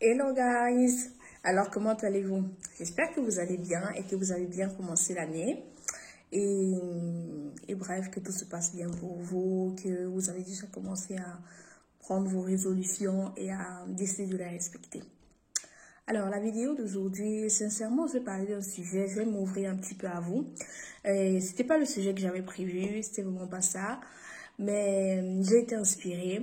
Hello guys! Alors comment allez-vous? J'espère que vous allez bien et que vous avez bien commencé l'année. Et bref, que tout se passe bien pour vous, que vous avez déjà commencé à prendre vos résolutions et à décider de les respecter. Alors la vidéo d'aujourd'hui, sincèrement, je vais parler d'un sujet, je vais m'ouvrir un petit peu à vous. C'était pas le sujet que j'avais prévu, c'était vraiment pas ça. Mais j'ai été inspirée.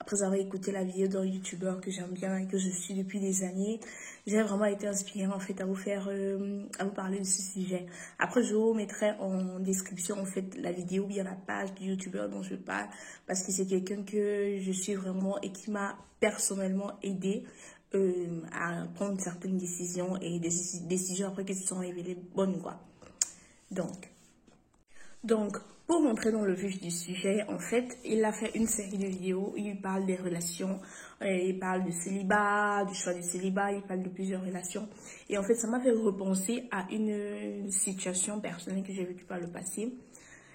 Après avoir écouté la vidéo d'un youtubeur que j'aime bien et que je suis depuis des années, j'ai vraiment été inspirée en fait à vous parler de ce sujet. Après, je vous mettrai en description en fait la vidéo ou bien la page du youtubeur dont je parle parce que c'est quelqu'un que je suis vraiment et qui m'a personnellement aidé à prendre certaines décisions et des décisions après qui se sont révélées bonnes quoi. Donc, pour rentrer dans le vif du sujet, en fait, il a fait une série de vidéos où il parle des relations, il parle du célibat, du choix du célibat, il parle de plusieurs relations. Et en fait, ça m'a fait repenser à une situation personnelle que j'ai vécue par le passé.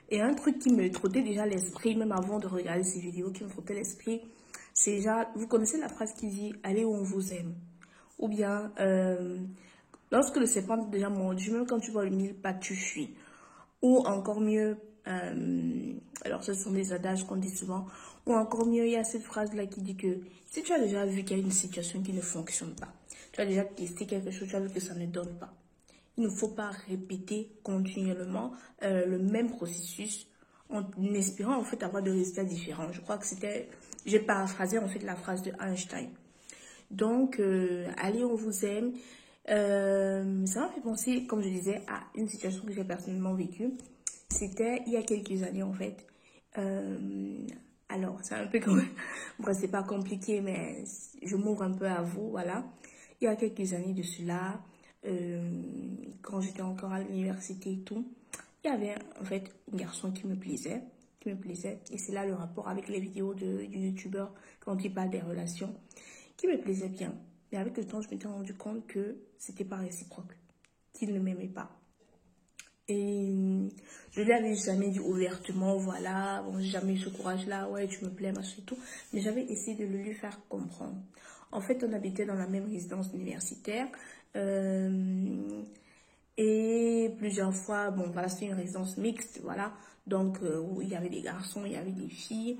Et un truc qui me trottait déjà l'esprit, même avant de regarder ces vidéos, qui me trottait l'esprit, c'est déjà, vous connaissez la phrase qui dit « Allez où on vous aime ». Ou bien, lorsque le serpent est déjà mordu, même quand tu vois le mille pas, tu fuis. Ou encore mieux, alors ce sont des adages qu'on dit souvent, ou encore mieux, il y a cette phrase-là qui dit que si tu as déjà vu qu'il y a une situation qui ne fonctionne pas, tu as déjà testé quelque chose, tu as vu que ça ne donne pas, il ne faut pas répéter continuellement le même processus en espérant en fait avoir des résultats différents. Je crois que c'était, j'ai paraphrasé en fait la phrase de Einstein. Donc, allez, on vous aime. Ça m'a fait penser, comme je disais, à une situation que j'ai personnellement vécue. C'était il y a quelques années, en fait. Alors, c'est un peu comme... Bref, c'est pas compliqué, mais je m'ouvre un peu à vous, voilà. Il y a quelques années de cela, quand j'étais encore à l'université et tout, il y avait, en fait, un garçon qui me plaisait. Et c'est là le rapport avec les vidéos du youtubeur quand il parle des relations qui me plaisait bien. Mais avec le temps, je m'étais rendu compte que c'était pas réciproque, qu'il ne m'aimait pas. Et je lui avais jamais dit ouvertement, voilà, bon, j'ai jamais eu ce courage-là, ouais, tu me plais, machin et tout. Mais j'avais essayé de le lui faire comprendre. En fait, on habitait dans la même résidence universitaire. Et plusieurs fois, bon, voilà, c'était une résidence mixte, voilà. Donc, où il y avait des garçons, il y avait des filles.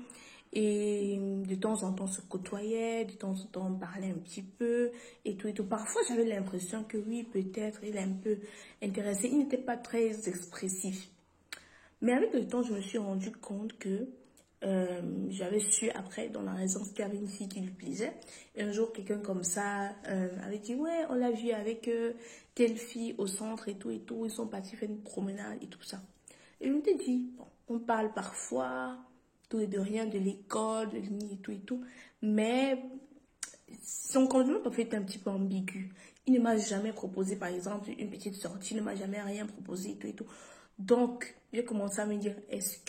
Et de temps en temps, on se côtoyait, de temps en temps, on parlait un petit peu, et tout, et tout. Parfois, j'avais l'impression que oui, peut-être, il est un peu intéressé. Il n'était pas très expressif. Mais avec le temps, je me suis rendu compte que j'avais su après dans la résidence qu'il y avait une fille qui lui plaisait. Et un jour, quelqu'un comme ça avait dit, ouais, on l'a vu avec telle fille au centre et tout, et tout. Ils sont partis faire une promenade et tout ça. Et je me suis dit, bon, on parle parfois, tout et de rien, de l'école, de l'uni et tout, mais son contenu en fait est un petit peu ambigu. Il ne m'a jamais proposé, par exemple, une petite sortie, il ne m'a jamais rien proposé et tout. Donc, j'ai commencé à me dire, est-ce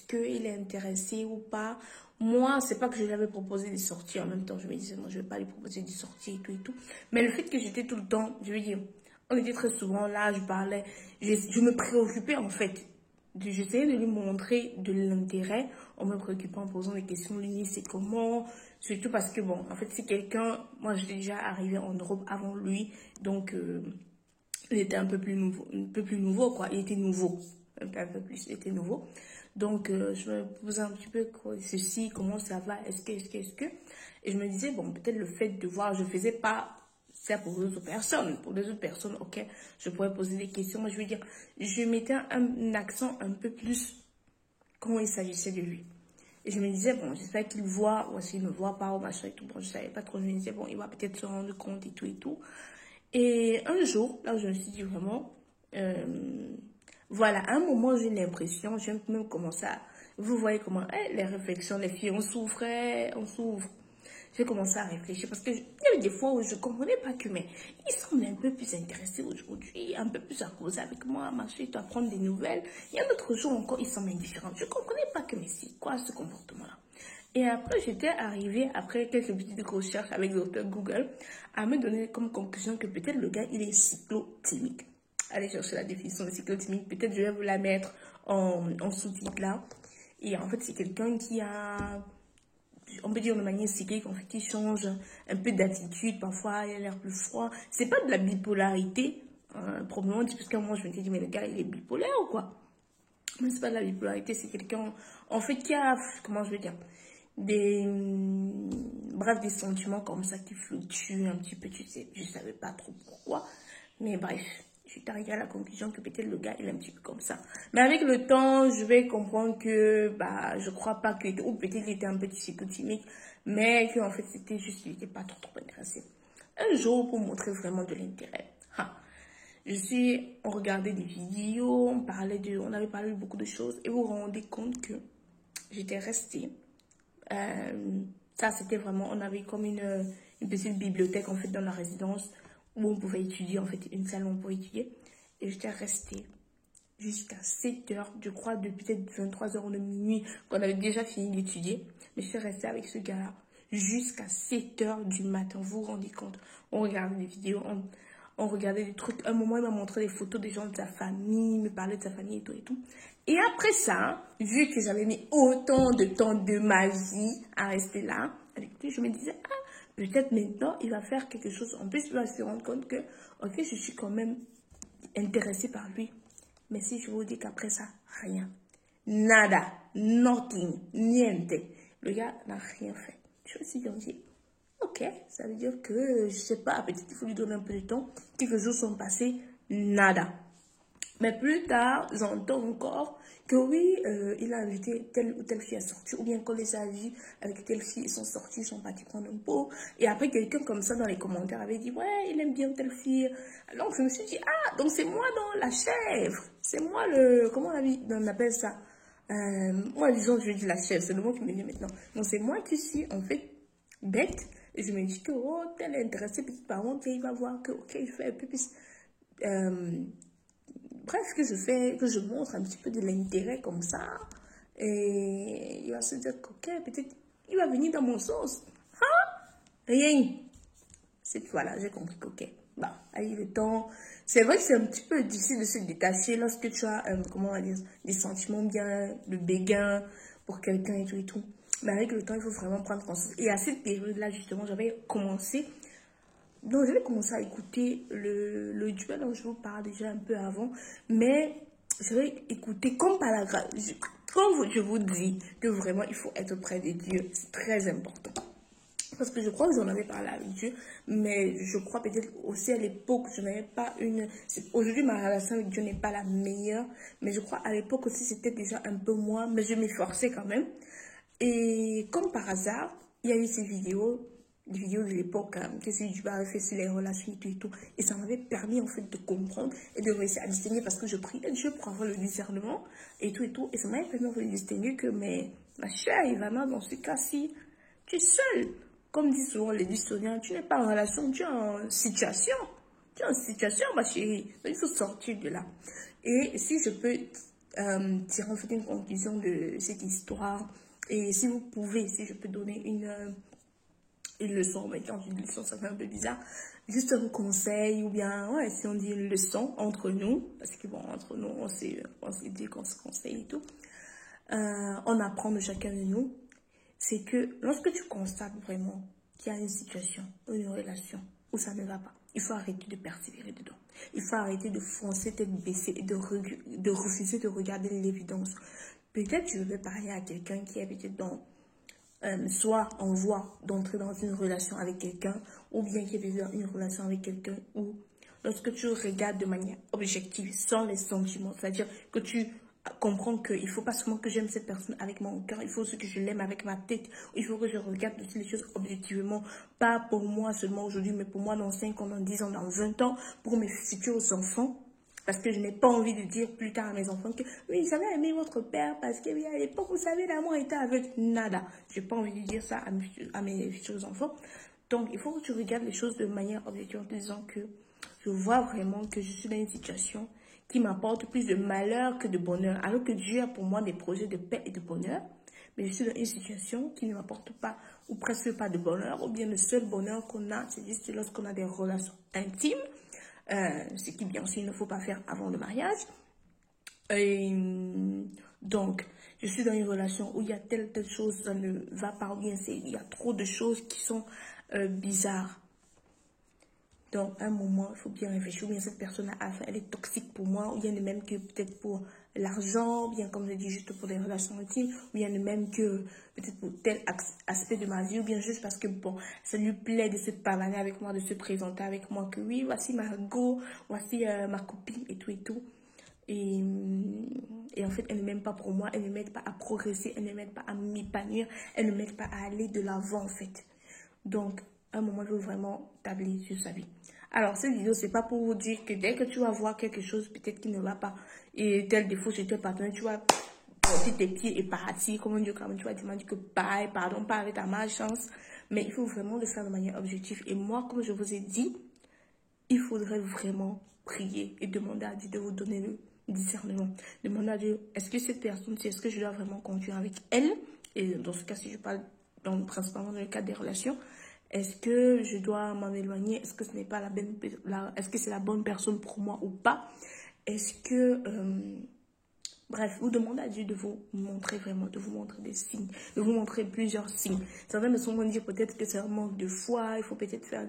qu'il est intéressé ou pas? Moi, c'est pas que je lui avais proposé des sorties. En même temps, je me disais, non, je vais pas lui proposer des sorties et tout. Mais le fait que j'étais tout le temps, je veux dire, on était très souvent là, je parlais, je me préoccupais en fait. J'essayais de lui montrer de l'intérêt en me préoccupant, en posant des questions. Lui, c'est comment? Surtout parce que, bon, en fait, c'est quelqu'un, moi, j'étais déjà arrivée en Europe avant lui. Donc, il était un peu plus nouveau, quoi. Il était nouveau. Un peu plus, il était nouveau. Donc, je me posais un petit peu, quoi, ceci, comment ça va, est-ce que. Et je me disais, bon, peut-être le fait de voir, je faisais pas ça pour d'autres personnes. Pour les autres personnes, ok, je pourrais poser des questions. Moi, je veux dire, je mettais un accent un peu plus quand il s'agissait de lui. Et je me disais, bon, j'espère qu'il voit, ou s'il ne voit pas, ou machin et tout. Bon, je savais pas trop. Je me disais, bon, il va peut-être se rendre compte et tout et tout. Et un jour, là où je me suis dit vraiment, voilà, à un moment, j'ai l'impression, j'ai même commencé à, vous voyez comment, les réflexions, les filles, on s'ouvre. J'ai commencé à réfléchir parce qu'il y avait des fois où je ne comprenais pas que, mais il semble un peu plus intéressé aujourd'hui, un peu plus à causer avec moi, marcher, à prendre des nouvelles. Il y a un autre jour encore, il semble indifférent. Je ne comprenais pas que, mais c'est quoi ce comportement-là? Et après, j'étais arrivée, après quelques petites recherches avec le docteur Google, à me donner comme conclusion que peut-être le gars, il est cyclotimique. Allez chercher la définition de cyclotimique. Peut-être je vais vous la mettre en sous-titre là. Et en fait, c'est quelqu'un qui a, on peut dire de manière cyclique, en fait, il change un peu d'attitude. Parfois, il a l'air plus froid. C'est pas de la bipolarité, probablement, parce que moi, je me suis dit, mais le gars, il est bipolaire ou quoi? Mais c'est pas de la bipolarité, c'est quelqu'un, en fait, qui a, comment je veux dire, bref, des sentiments comme ça qui fluctuent un petit peu, tu sais, je savais pas trop pourquoi, mais bref, je suis arrivée à la conclusion que peut-être le gars, il est un petit peu comme ça. Mais avec le temps, je vais comprendre que, bah, je crois pas que, ou peut-être il était un peu psychotymique, mais qu'en fait, c'était juste, il était pas trop intéressé. Un jour, pour montrer vraiment de l'intérêt, on regardait des vidéos, on avait parlé de beaucoup de choses, et vous vous rendez compte que j'étais restée. Ça, c'était vraiment, on avait comme une petite bibliothèque, en fait, dans la résidence, où on pouvait étudier, en fait, une salle où on pouvait étudier. Et j'étais restée jusqu'à 7 heures, je crois, de peut-être 23 heures de minuit, qu'on avait déjà fini d'étudier. Mais je suis restée avec ce gars-là jusqu'à 7 heures du matin, vous vous rendez compte. On regardait des vidéos, on regardait des trucs. À un moment, il m'a montré des photos des gens de sa famille, il me parlait de sa famille et tout et tout. Et après ça, vu que j'avais mis autant de temps de ma vie à rester là, avec lui, je me disais, ah, peut-être maintenant, il va faire quelque chose. En plus, il va se rendre compte que, ok, je suis quand même intéressée par lui. Mais si je vous dis qu'après ça, rien. Nada, nothing, niente. Le gars n'a rien fait. Je me suis dit, ok, ça veut dire que, je sais pas, peut-être il faut lui donner un peu de temps. Quelques jours sont passés, nada. Mais plus tard, j'entends encore que oui, il a invité telle ou telle fille à sortir, ou bien qu'on les a vus avec telle fille, ils sont sortis, ils sont partis prendre un pot. Et après, quelqu'un comme ça dans les commentaires avait dit, ouais, il aime bien telle fille. Alors, je me suis dit, ah, donc c'est moi dans la chèvre. C'est moi comment on appelle ça? Moi, disons, je dis la chèvre, c'est le mot qui me vient maintenant. Donc, c'est moi qui suis, en fait, bête. Et je me dis que, oh, tel est intéressé, puis par contre, il va voir que, ok, je fais un peu plus... bref, que je montre un petit peu de l'intérêt comme ça. Et il va se dire que, ok, peut-être, il va venir dans mon sens. Hein? Rien. C'est voilà, j'ai compris que, ok, bah, avec le temps, c'est vrai que c'est un petit peu difficile de se détacher lorsque tu as, comment on va dire, des sentiments bien, de béguin pour quelqu'un et tout et tout. Mais avec le temps, il faut vraiment prendre conscience. Et à cette période-là, justement, j'avais commencé donc, j'avais commencé à écouter le duel dont je vous parle déjà un peu avant. Mais j'avais écouté comme par la grâce. Comme je vous dis que vraiment, il faut être près de Dieu. C'est très important. Parce que je crois que j'en avais parlé avec Dieu. Mais je crois peut-être aussi à l'époque, je n'avais pas une... Aujourd'hui, ma relation avec Dieu n'est pas la meilleure. Mais je crois à l'époque aussi, c'était déjà un peu moins. Mais je m'efforçais quand même. Et comme par hasard, il y a eu ces vidéos des vidéos de l'époque que c'est du avait fait sur les relations et tout. Et ça m'avait permis en fait de comprendre et de réussir à distinguer parce que je priais Dieu pour avoir le discernement et tout et tout. Et ça m'avait permis en fait de distinguer que, mais ma chère Ivana, dans ce cas-ci, tu es seule. Comme disent souvent les historiens, tu n'es pas en relation, tu es en situation. Tu es en situation, ma chérie. Donc, il faut sortir de là. Et si je peux tirer en fait une conclusion de cette histoire, et si vous pouvez, si je peux donner une leçon, mais quand une leçon, ça fait un peu bizarre, juste un conseil, ou bien, ouais, si on dit une leçon entre nous, parce que bon, entre nous, on s'est dit qu'on se conseille et tout, on apprend de chacun de nous, c'est que lorsque tu constates vraiment qu'il y a une situation, une relation où ça ne va pas, il faut arrêter de persévérer dedans. Il faut arrêter de foncer tête baissée et de refuser de regarder l'évidence. Peut-être tu veux parler à quelqu'un qui est peut-être dans soit en voie d'entrer dans une relation avec quelqu'un, ou bien qui est déjà une relation avec quelqu'un, ou lorsque tu regardes de manière objective, sans les sentiments, c'est-à-dire que tu comprends qu'il ne faut pas seulement que j'aime cette personne avec mon cœur, il faut aussi que je l'aime avec ma tête, il faut que je regarde aussi les choses objectivement, pas pour moi seulement aujourd'hui, mais pour moi dans 5 ans, dans 10 ans, dans 20 ans, pour mes futurs enfants. Parce que je n'ai pas envie de dire plus tard à mes enfants que oui, j'avais aimé votre père parce que oui, à l'époque, vous savez, l'amour était aveugle. Nada. Je n'ai pas envie de dire ça à mes futurs enfants. Donc, il faut que tu regardes les choses de manière objective en te disant que je vois vraiment que je suis dans une situation qui m'apporte plus de malheur que de bonheur. Alors que Dieu a pour moi des projets de paix et de bonheur. Mais je suis dans une situation qui ne m'apporte pas ou presque pas de bonheur. Ou bien le seul bonheur qu'on a, c'est juste lorsqu'on a des relations intimes. Ce qui bien sûr il ne faut pas faire avant le mariage. Donc je suis dans une relation où il y a telle chose, ça ne va pas bien, il y a trop de choses qui sont bizarres. Donc, à un moment, il faut bien réfléchir. Ou bien cette personne elle est toxique pour moi. Ou bien ne même que peut-être pour l'argent. Ou bien, comme je dis, juste pour des relations intimes. Ou bien ne même que peut-être pour tel aspect de ma vie. Ou bien juste parce que, bon, ça lui plaît de se pavaner avec moi, de se présenter avec moi. Que oui, voici Margot, voici ma copine et tout et tout. Et en fait, elle ne m'aime pas pour moi. Elle ne m'aide pas à progresser. Elle ne m'aide pas à m'épanouir. Elle ne m'aide pas à aller de l'avant, en fait. Donc, à un moment, il faut vraiment tabler sur sa vie. Alors, cette vidéo, c'est pas pour vous dire que dès que tu vas voir quelque chose, peut-être qui ne va pas, et tel défaut chez tes partenaires, tu vas porter tes pieds et partir, comme on dit, comme tu vas demander que bye, pardon, pas avec ta malchance. Mais il faut vraiment le faire de manière objective. Et moi, comme je vous ai dit, il faudrait vraiment prier et demander à Dieu de vous donner le discernement. Demander à Dieu, est-ce que cette personne, est-ce que je dois vraiment continuer avec elle? Et dans ce cas, si je parle principalement dans le cadre des relations, est-ce que je dois m'en éloigner? Est-ce que ce n'est pas est-ce que c'est la bonne personne pour moi ou pas? Est-ce que... bref, vous demandez à Dieu de vous montrer vraiment, de vous montrer des signes, de vous montrer plusieurs signes. Certains me sont dire peut-être que c'est un manque de foi, il faut peut-être faire...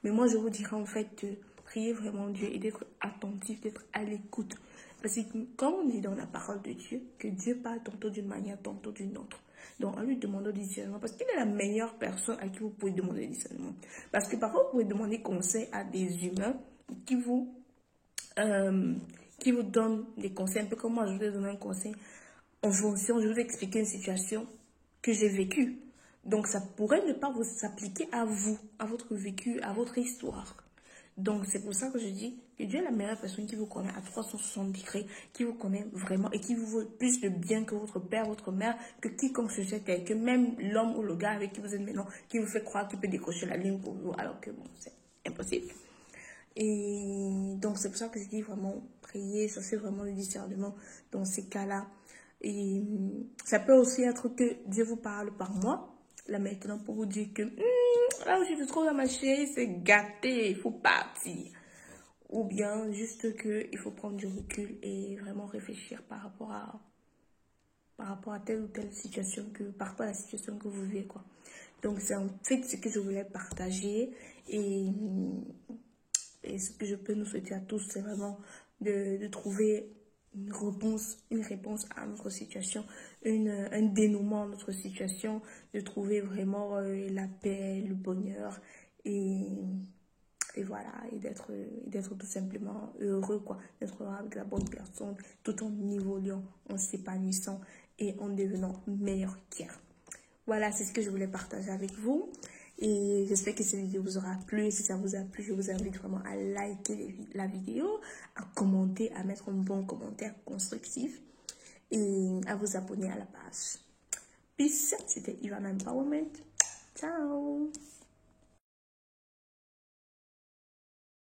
Mais moi, je vous dirais en fait de prier vraiment Dieu et d'être attentif, d'être à l'écoute. Parce que comme on dit dans la parole de Dieu, que Dieu parle tantôt d'une manière, tantôt d'une autre. Donc, en lui demandant du discernement, parce qu'il est la meilleure personne à qui vous pouvez demander du discernement. Parce que parfois, vous pouvez demander conseil à des humains qui vous donnent des conseils. Un peu comme moi, je vous ai donné un conseil en fonction, je vous ai expliqué une situation que j'ai vécue. Donc, ça pourrait ne pas vous s'appliquer à vous, à votre vécu, à votre histoire. Donc, c'est pour ça que je dis que Dieu est la meilleure personne qui vous connaît à 360 degrés, qui vous connaît vraiment et qui vous veut plus de bien que votre père, votre mère, que quiconque se jette, que même l'homme ou le gars avec qui vous êtes maintenant, qui vous fait croire qu'il peut décrocher la ligne pour vous, alors que bon, c'est impossible. Et donc, c'est pour ça que je dis vraiment prier, chercher vraiment le discernement dans ces cas-là. Et ça peut aussi être que Dieu vous parle par moi, là maintenant, pour vous dire que là où je suis trop dans ma chaise, c'est gâté, il faut partir. Ou bien juste qu'il faut prendre du recul et vraiment réfléchir par rapport à telle ou telle situation, par rapport à la situation que vous vivez, quoi. Donc, c'est en fait ce que je voulais partager. Et ce que je peux nous souhaiter à tous, c'est vraiment de trouver une réponse à notre situation, un dénouement à notre situation, de trouver vraiment la paix, le bonheur et voilà, et d'être tout simplement heureux, quoi, d'être avec la bonne personne, tout en évoluant, en s'épanouissant et en devenant meilleur qu'hier. Voilà, c'est ce que je voulais partager avec vous. Et j'espère que cette vidéo vous aura plu. Et si ça vous a plu, je vous invite vraiment à liker la vidéo, à commenter, à mettre un bon commentaire constructif et à vous abonner à la page. Peace, c'était Ivan Empowerment. Ciao!